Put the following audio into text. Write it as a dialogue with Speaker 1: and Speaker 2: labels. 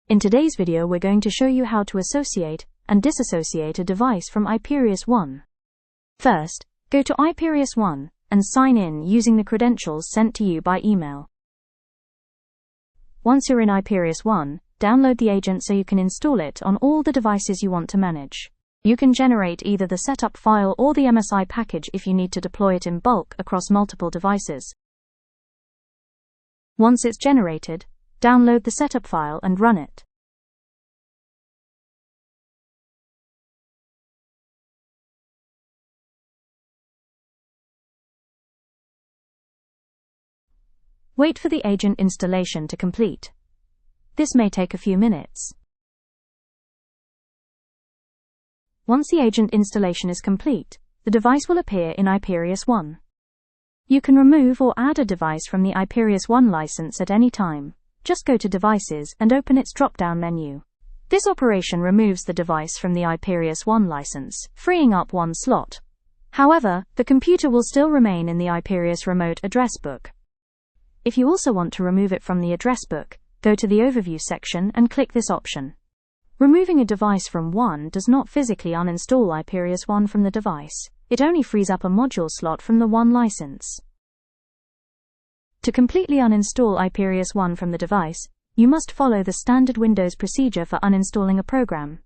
Speaker 1: In today's video we're going to show you how to associate and disassociate a device from Iperius One. First, go to Iperius One and sign in using the credentials sent to you by email. Once you're in Iperius One, download the agent so you can install it on all the devices you want to manage. You can generate either the setup file or the MSI package if you need to deploy it in bulk across multiple devices. Once it's generated, download the setup file and run it. Wait for the agent installation to complete. This may take a few minutes. Once the agent installation is complete, the device will appear in Iperius One. You can remove or add a device from the Iperius One license at any time. Just go to Devices and open its drop-down menu. This operation removes the device from the Iperius One license, freeing up one slot. However, the computer will still remain in the Iperius Remote address book. If you also want to remove it from the address book, go to the Overview section and click this option. Removing a device from One does not physically uninstall Iperius One from the device. It only frees up a module slot from the One license. To completely uninstall Iperius One from the device, you must follow the standard Windows procedure for uninstalling a program.